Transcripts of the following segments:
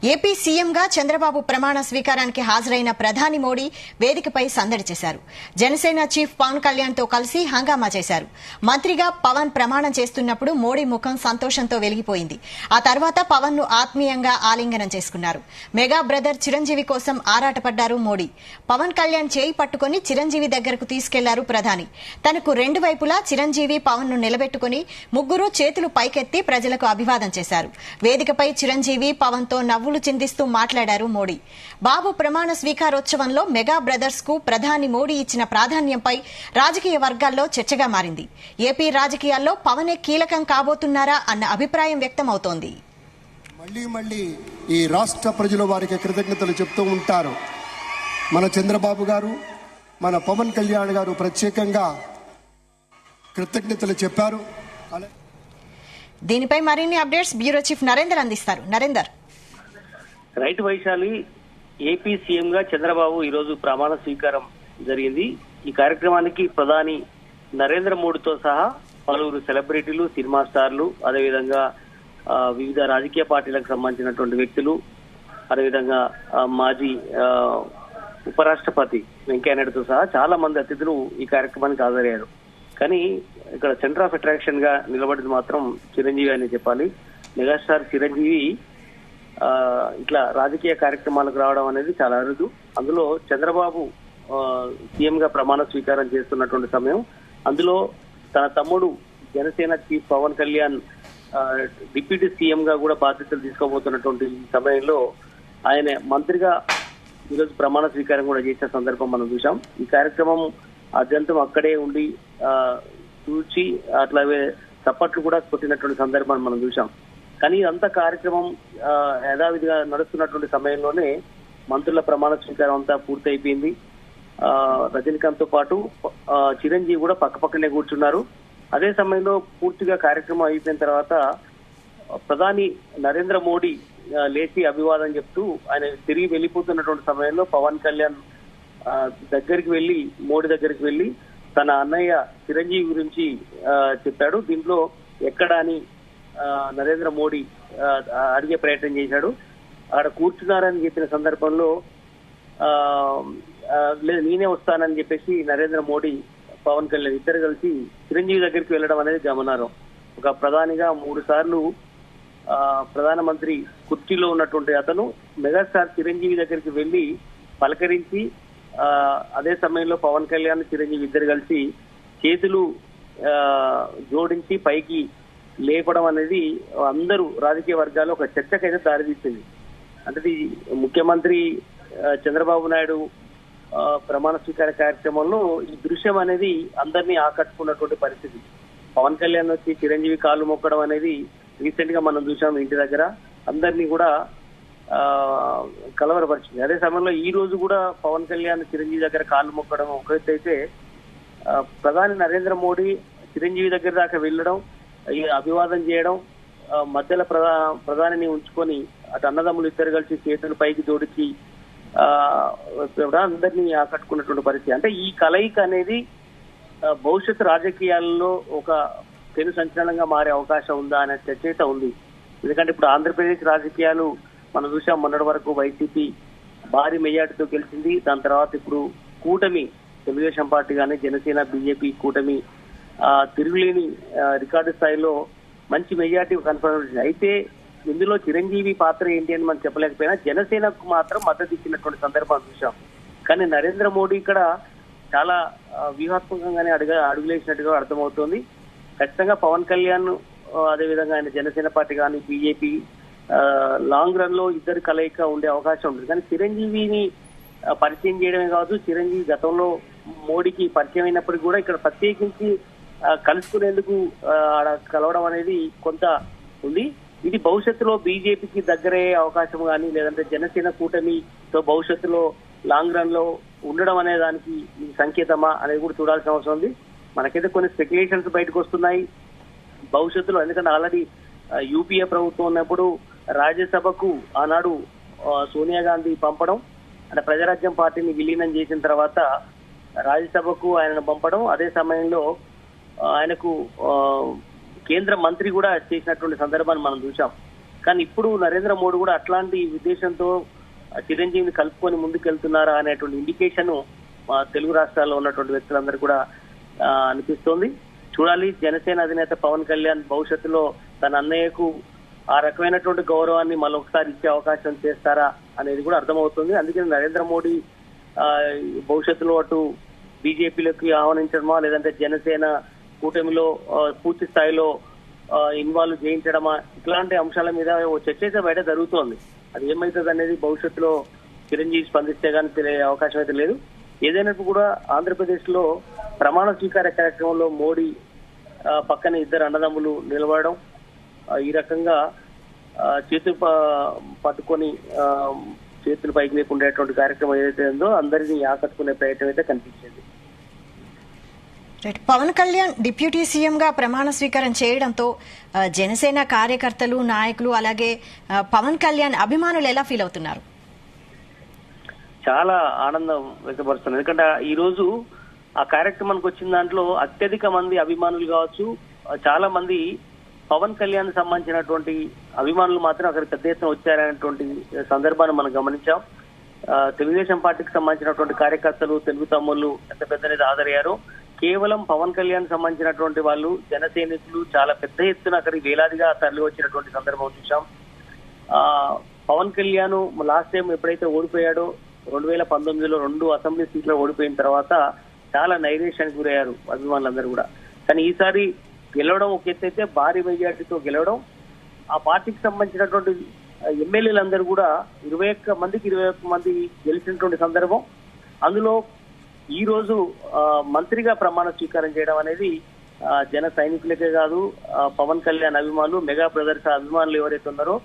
AP సీఎంగా చంద్రబాబు ప్రమాణ స్వీకారానికి హాజరైన ప్రధాని మోడీ వేదికపై సందడి చేశారు. జనసేన చీఫ్ పవన్ కళ్యాణ్ తో కలిసి హంగామా చేశారు. మంత్రిగా పవన్ ప్రమాణం చేస్తున్నప్పుడు మోడీ ముఖం సంతోషంతో వెలిగిపోయింది. ఆ తర్వాత పవన్ ను ఆత్మీయంగా ఆలింగనం చేసుకున్నారు. మెగా బ్రదర్ చిరంజీవి కోసం ఆరాటపడ్డారు మోడీ. పవన్ కళ్యాణ్ చేయి పట్టుకుని చిరంజీవి దగ్గరకు తీసుకెళ్లారు ప్రధాని. తనకు రెండు వైపులా చిరంజీవి పవన్ ను నిలబెట్టుకుని ముగ్గురు చేతులు పైకెత్తి ప్రజలకు అభివాదం చేశారు. వేదికపై చిరంజీవి పవన్ తో నవ్వులు చిందిస్తూ మాట్లాడారు మోడీ. బాబు ప్రమాణ స్వీకారోత్సవంలో మెగా బ్రదర్స్ కు ప్రధాని మోడీ ఇచ్చిన ప్రాధాన్యంపై రాజకీయ వర్గాల్లో చర్చగా మారింది. ఏపీ రాజకీయాల్లో పవనే కీలకం కాబోతున్నారా అన్న అభిప్రాయం వ్యక్తమవుతోంది. మళ్లీ ఈ రాష్ట్ర ప్రజలు వారికి కృతజ్ఞతలు చెప్తూ ఉంటారు. మన చంద్రబాబు గారు, మన పవన్ కళ్యాణ్ గారు ప్రత్యేకంగా కృతజ్ఞతలు చెప్పారు. దీనిపై మరిన్ని అప్డేట్స్ బ్యూరో చీఫ్ నరేందర్ అందిస్తారు. Narender. Right Vaishali, AP CM గా చంద్రబాబు ఈరోజు ప్రమాణ స్వీకారం జరిగింది. ఈ కార్యక్రమానికి ప్రధాని నరేంద్ర మోడీతో సహా పలువురు సెలబ్రిటీలు, సినిమా స్టార్లు, అదేవిధంగా వివిధ రాజకీయ పార్టీలకు సంబంధించినటువంటి వ్యక్తులు, అదేవిధంగా మాజీ ఉపరాష్ట్రపతి వెంకయ్యనాయుడుతో సహా చాలా మంది అతిథులు ఈ కార్యక్రమానికి హాజరయ్యారు. కానీ ఇక్కడ సెంటర్ ఆఫ్ అట్రాక్షన్ గా నిలబడింది మాత్రం చిరంజీవి అని చెప్పాలి. మెగాస్టార్ చిరంజీవి ఇట్లా రాజకీయ కార్యక్రమాలకు రావడం అనేది చాలా అరుదు. అందులో చంద్రబాబు సీఎం గా ప్రమాణ స్వీకారం చేస్తున్నటువంటి సమయం, అందులో తన తమ్ముడు Janasena chief Pawan Kalyan deputy CM గా కూడా బాధ్యతలు తీసుకోబోతున్నటువంటి సమయంలో ఆయన మంత్రిగా ఈరోజు ప్రమాణ స్వీకారం కూడా చేసిన సందర్భం మనం చూసాం. ఈ కార్యక్రమం అత్యంతం అక్కడే ఉండి చూచి అట్లాగే చప్పట్లు కూడా కొట్టినటువంటి సందర్భాన్ని మనం చూసాం. కానీ ఇదంతా కార్యక్రమం యథావిధిగా నడుస్తున్నటువంటి సమయంలోనే మంత్రుల ప్రమాణ స్వీకారం అంతా పూర్తి అయిపోయింది. రజనీకాంత్ తో పాటు చిరంజీవి కూడా పక్కపక్కనే కూర్చున్నారు. అదే సమయంలో పూర్తిగా కార్యక్రమం అయిపోయిన తర్వాత ప్రధాని నరేంద్ర మోడీ లేచి అభివాదం చెప్తూ ఆయన తిరిగి వెళ్లిపోతున్నటువంటి సమయంలో పవన్ కళ్యాణ్ దగ్గరికి వెళ్లి మోడీ దగ్గరికి వెళ్లి తన అన్నయ్య చిరంజీవి గురించి చెప్పాడు. దీంట్లో ఎక్కడ అని నరేంద్ర మోడీ అడిగే ప్రయత్నం చేశాడు. ఆడ కూర్చున్నారని చెప్పిన సందర్భంలో లేదు నేనే వస్తానని చెప్పేసి నరేంద్ర మోడీ పవన్ కళ్యాణ్ ఇద్దరు కలిసి చిరంజీవి దగ్గరికి వెళ్లడం అనేది గమనార్హం. ఒక ప్రధానిగా 3 సార్లు ప్రధానమంత్రి కుర్చీలో ఉన్నటువంటి అతను మెగాస్టార్ చిరంజీవి దగ్గరికి వెళ్లి పలకరించి అదే సమయంలో పవన్ కళ్యాణ్ చిరంజీవి ఇద్దరు కలిసి చేతులు జోడించి పైకి లేపడం అనేది అందరూ రాజకీయ వర్గాల్లో ఒక చర్చకైతే దారితీసింది. అంటే ముఖ్యమంత్రి చంద్రబాబు నాయుడు ప్రమాణ స్వీకార కార్యక్రమంలో ఈ దృశ్యం అనేది అందరినీ ఆకట్టుకున్నటువంటి పరిస్థితి. పవన్ కళ్యాణ్ వచ్చి చిరంజీవి కాళ్ళు మొక్కడం అనేది రీసెంట్ గా మనం చూసాం. ఇంటి దగ్గర అందరినీ కూడా కలవరపరిచింది. అదే సమయంలో ఈ రోజు కూడా పవన్ కళ్యాణ్ చిరంజీవి దగ్గర కాళ్ళు మొక్కడం ఒకటైతే, ప్రధాని నరేంద్ర మోడీ చిరంజీవి దగ్గర దాకా వెళ్ళడం, అభివాదం చేయడం, మధ్యలో ప్రధానిని ఉంచుకొని అటు అన్నదమ్ములు ఇద్దరు కలిసి చేతులు పైకి జోడించి అందరినీ ఆకట్టుకున్నటువంటి పరిస్థితి. అంటే ఈ కలయిక అనేది భవిష్యత్ రాజకీయాల్లో ఒక పెను సంచలనంగా మారే అవకాశం ఉందా అనే చర్చ అయితే ఉంది. ఎందుకంటే ఇప్పుడు ఆంధ్రప్రదేశ్ రాజకీయాలు మనం చూసాం. మొన్నటి వరకు వైసీపీ భారీ మెజార్టీతో గెలిచింది. దాని తర్వాత ఇప్పుడు కూటమి, తెలుగుదేశం పార్టీ కానీ జనసేన బీజేపీ కూటమి తిరుగులేని రికార్డు స్థాయిలో మంచి మెజార్టీ కన్ఫర్మ్. అయితే ఇందులో చిరంజీవి పాత్ర ఏంటి అని మనం చెప్పలేకపోయినా జనసేనకు మాత్రం మద్దతు ఇచ్చినటువంటి సందర్భం చూసాం. కానీ నరేంద్ర మోడీ ఇక్కడ చాలా వ్యూహాత్మకంగానే అడుగులేసినట్టుగా అర్థమవుతోంది. ఖచ్చితంగా పవన్ కళ్యాణ్ అదేవిధంగా ఆయన జనసేన పార్టీ కానీ బీజేపీ లాంగ్ రన్ లో ఇద్దరు కలయిక ఉండే అవకాశం ఉంటుంది. కానీ చిరంజీవిని పరిచయం చేయడమే కాదు, చిరంజీవి గతంలో మోడీకి పరిచయం అయినప్పటికీ కూడా ఇక్కడ ప్రత్యేకించి కలుసుకునేందుకు కలవడం అనేది కొంత ఉంది. ఇది భవిష్యత్తులో బీజేపీకి దగ్గరయ్యే అవకాశం కానీ లేదంటే జనసేన కూటమితో భవిష్యత్తులో లాంగ్ రన్ లో ఉండడం అనే దానికి సంకేతమా అనేది కూడా చూడాల్సిన అవసరం ఉంది. మనకైతే కొన్ని స్పెక్యులేషన్స్ బయటకు వస్తున్నాయి భవిష్యత్తులో. ఎందుకంటే ఆల్రెడీ యూపీఏ ప్రభుత్వం ఉన్నప్పుడు రాజ్యసభకు ఆనాడు సోనియా గాంధీ పంపడం, అంటే ప్రజారాజ్యం పార్టీని విలీనం చేసిన తర్వాత రాజ్యసభకు ఆయనను పంపడం, అదే సమయంలో ఆయనకు కేంద్ర మంత్రి కూడా చేసినటువంటి సందర్భాన్ని మనం చూసాం. కానీ ఇప్పుడు నరేంద్ర మోడీ కూడా అట్లాంటి ఉద్దేశంతో చిరంజీవిని కలుపుకొని ముందుకెళ్తున్నారా అనేటువంటి ఇండికేషన్ మా తెలుగు రాష్ట్రాల్లో ఉన్నటువంటి వ్యక్తులందరూ కూడా అనిపిస్తోంది. చూడాలి జనసేన అధినేత పవన్ కళ్యాణ్ భవిష్యత్తులో తన అన్నయ్యకు ఆ రకమైనటువంటి గౌరవాన్ని మరొకసారి ఇచ్చే అవకాశం చేస్తారా అనేది కూడా అర్థమవుతుంది. అందుకని నరేంద్ర మోడీ భవిష్యత్తులో అటు బీజేపీలోకి ఆహ్వానించడమా లేదంటే జనసేన కూటమిలో పూర్తి స్థాయిలో ఇన్వాల్వ్ చేయించడమా ఇట్లాంటి అంశాల మీద ఓ చర్చ అయితే బయట జరుగుతోంది. అది ఏమైతుంది అనేది భవిష్యత్తులో చిరంజీవి స్పందిస్తే కానీ తెలియ అవకాశం అయితే లేదు. ఏదైనప్పుడు కూడా ఆంధ్రప్రదేశ్ లో ప్రమాణ స్వీకార కార్యక్రమంలో మోడీ పక్కన ఇద్దరు అన్నదమ్ములు నిలబడడం, ఈ రకంగా చేతులు పట్టుకొని చేతులు పైకి లేకుండేటువంటి కార్యక్రమం ఏదైతే ఉందో అందరినీ ఆకట్టుకునే ప్రయత్నం అయితే కనిపించింది. పవన్ కళ్యాణ్ డిప్యూటీ సీఎం గా ప్రమాణ స్వీకారం చేయడంతో జనసేన కార్యకర్తలు నాయకులు అలాగే పవన్ కళ్యాణ్ అభిమానులు ఎలా ఫీల్ అవుతున్నారు? చాలా ఆనందం వ్యక్తపరుస్తున్నారు. ఎందుకంటే ఈ రోజు ఆ కార్యక్రమానికి వచ్చిన దాంట్లో అత్యధిక మంది అభిమానులు కావచ్చు, చాలా మంది పవన్ కళ్యాణ్ సంబంధించినటువంటి అభిమానులు మాత్రం అక్కడ పెద్ద ఎత్తున వచ్చారనేటువంటి సందర్భాన్ని మనం గమనించాం. తెలుగుదేశం పార్టీకి సంబంధించినటువంటి కార్యకర్తలు, తెలుగు తమ్ముళ్ళు ఎంత పెద్ద హాజరయ్యారో, కేవలం పవన్ కళ్యాణ్ సంబంధించినటువంటి వాళ్ళు జన సైనికులు చాలా పెద్ద ఎత్తున అక్కడికి వేలాదిగా తరలి వచ్చినటువంటి సందర్భం చూసాం. పవన్ కళ్యాణ్ లాస్ట్ టైం ఎప్పుడైతే ఓడిపోయాడో 2019లో 2 అసెంబ్లీ సీట్లు ఓడిపోయిన తర్వాత చాలా నైరేషానికి గురయ్యారు అభిమానులందరూ కూడా. కానీ ఈసారి గెలవడం ఒక ఎత్తు అయితే భారీ మెజార్టీతో గెలవడం, ఆ పార్టీకి సంబంధించినటువంటి ఎమ్మెల్యేలందరూ కూడా 21 మంది గెలిచినటువంటి సందర్భం. అందులో ఈ రోజు మంత్రిగా ప్రమాణ స్వీకారం చేయడం అనేది జన సైనికులకే కాదు, పవన్ కళ్యాణ్ అభిమానులు, మెగా బ్రదర్స్ అభిమానులు ఎవరైతే ఉన్నారో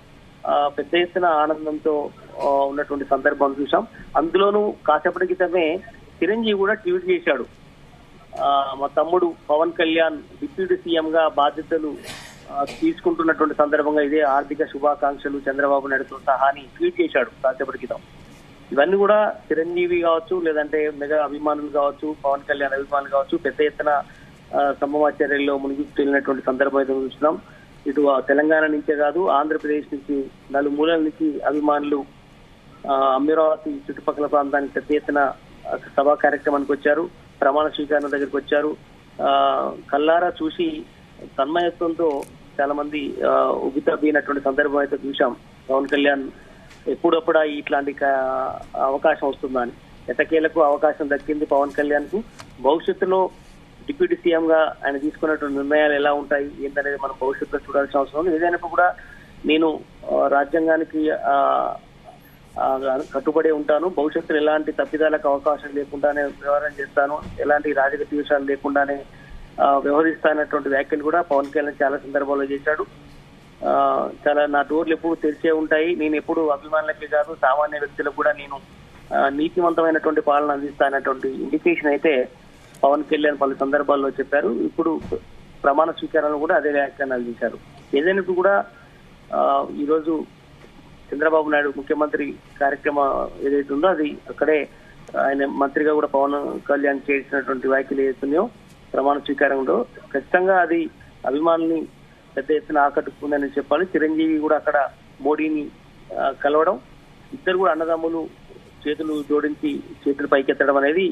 పెద్ద ఎత్తున ఆనందంతో ఉన్నటువంటి సందర్భం చూసాం. అందులోనూ కాసేపటి క్రితమే చిరంజీవి కూడా ట్వీట్ చేశాడు, మా తమ్ముడు పవన్ కళ్యాణ్ డిప్యూటీ సీఎం గా బాధ్యతలు తీసుకుంటున్నటువంటి సందర్భంగా ఇదే ఆర్థిక శుభాకాంక్షలు చంద్రబాబు నాయుడుతో సహా అని ట్వీట్ చేశాడు కాసేపటి క్రితం. ఇవన్నీ కూడా చిరంజీవి కావచ్చు, లేదంటే మెగా అభిమానులు కావచ్చు, పవన్ కళ్యాణ్ అభిమానులు కావచ్చు పెద్ద ఎత్తున సంభమాచర్యల్లో మునిగి తేలినటువంటి సందర్భం అయితే చూస్తున్నాం. ఇటు తెలంగాణ నుంచే కాదు, ఆంధ్రప్రదేశ్ నుంచి నలుమూలల నుంచి అభిమానులు అమరావతి చుట్టుపక్కల ప్రాంతానికి పెద్ద ఎత్తున సభా కార్యక్రమానికి వచ్చారు, ప్రమాణ స్వీకారం దగ్గరికి వచ్చారు. కల్లారా చూసి తన్మయత్వంతో చాలా మంది ఉగితబీనటువంటి సందర్భం అయితే చూశాం. పవన్ కళ్యాణ్ ఎప్పుడప్పుడు ఇట్లాంటి అవకాశం వస్తుందా అని, ఎట్టకేలకు అవకాశం దక్కింది పవన్ కళ్యాణ్ కు. భవిష్యత్తులో డిప్యూటీ సీఎం గా ఆయన తీసుకున్నటువంటి నిర్ణయాలు ఎలా ఉంటాయి ఏంటనేది మనం భవిష్యత్తులో చూడాల్సిన అవసరం ఉంది. ఏదైనప్పుడు కూడా నేను రాజ్యాంగానికి కట్టుబడి ఉంటాను, భవిష్యత్తులో ఎలాంటి తప్పిదాలకు అవకాశం లేకుండానే వ్యవహారం చేస్తాను, ఎలాంటి రాజకీయ విషయాలు లేకుండానే వ్యవహరిస్తానటువంటి వ్యాఖ్యలు కూడా పవన్ కళ్యాణ్ చాలా సందర్భాల్లో చేశాడు. చాలా నా డోర్లు ఎప్పుడు తెరిచే ఉంటాయి, నేను ఎప్పుడు అభిమానులకే కాదు సామాన్య వ్యక్తులకు కూడా నేను నీతివంతమైనటువంటి పాలన అందిస్తానటువంటి ఇండికేషన్ అయితే పవన్ కళ్యాణ్ పలు సందర్భాల్లో చెప్పారు. ఇప్పుడు ప్రమాణ స్వీకారంలో కూడా అదే వ్యాఖ్యానాలు చేశారు. ఏదైనప్పుడు కూడా ఈ రోజు చంద్రబాబు నాయుడు ముఖ్యమంత్రి కార్యక్రమం ఏదైతే ఉందో అది అక్కడే ఆయన మంత్రిగా కూడా పవన్ కళ్యాణ్ చేసినటువంటి వ్యాఖ్యలు ఏదైతున్నాయో ప్రమాణ స్వీకారంలో ఖచ్చితంగా అది అభిమానుల్ని పెద్ద ఎత్తున ఆకట్టుకుందని చెప్పాలి. చిరంజీవి కూడా అక్కడ మోడీని కలవడం, ఇద్దరు కూడా అన్నదమ్ములు చేతులు జోడించి చేతులు పైకెత్తడం అనేది,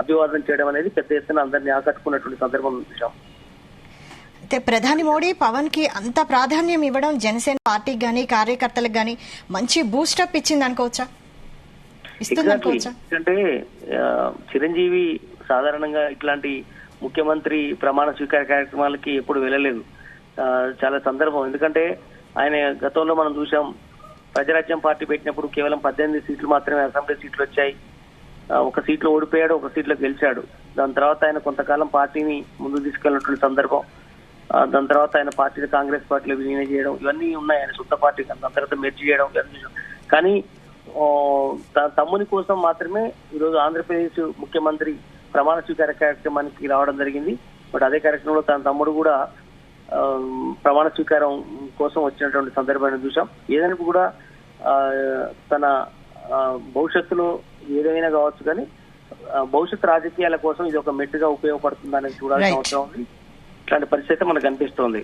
అభివాదం చేయడం అనేది పెద్ద ఎత్తున అందరినీ ఆకట్టుకున్నటువంటి సందర్భం చూసాం. అయితే ప్రధాని మోడీ పవన్ కి అంత ప్రాధాన్యం ఇవ్వడం జనసేన పార్టీకి గానీ కార్యకర్తలకు గానీ మంచి బూస్టప్ ఇచ్చింది అనుకోవచ్చా, ఇస్తుంది అనుకోవచ్చా? అంటే చిరంజీవి సాధారణంగా ఇట్లాంటి ముఖ్యమంత్రి ప్రమాణ స్వీకార కార్యక్రమాలకి ఎప్పుడు వెళ్ళలేదు, చాలా సందర్భం. ఎందుకంటే ఆయన గతంలో మనం చూసాం, ప్రజారాజ్యం పార్టీ పెట్టినప్పుడు కేవలం 18 సీట్లు మాత్రమే అసెంబ్లీ సీట్లు వచ్చాయి, ఒక సీట్లో ఓడిపోయాడు, ఒక సీట్లో గెలిచాడు. దాని తర్వాత ఆయన కొంతకాలం పార్టీని ముందుకు తీసుకెళ్ళినటువంటి సందర్భం. దాని తర్వాత ఆయన పార్టీని కాంగ్రెస్ పార్టీలో విలీనం చేయడం ఇవన్నీ ఉన్నాయి, ఆయన సొంత పార్టీ దాని తర్వాత మెర్జ్ చేయడం చూసాం. కానీ తమ్ముని కోసం మాత్రమే ఈరోజు ఆంధ్రప్రదేశ్ ముఖ్యమంత్రి ప్రమాణ స్వీకార కార్యక్రమానికి రావడం జరిగింది. బట్ అదే కార్యక్రమంలో తన తమ్ముడు కూడా ప్రమాణ స్వీకారం కోసం వచ్చినటువంటి సందర్భాన్ని చూసాం. ఏదైనా కూడా తన భవిష్యత్తులో ఏదైనా కావచ్చు, కానీ భవిష్యత్ రాజకీయాల కోసం ఇది ఒక మెట్టుగా ఉపయోగపడుతుందని చూడాల్సిన అవసరం ఉంది. ఇట్లాంటి పరిస్థితి మనకు కనిపిస్తోంది.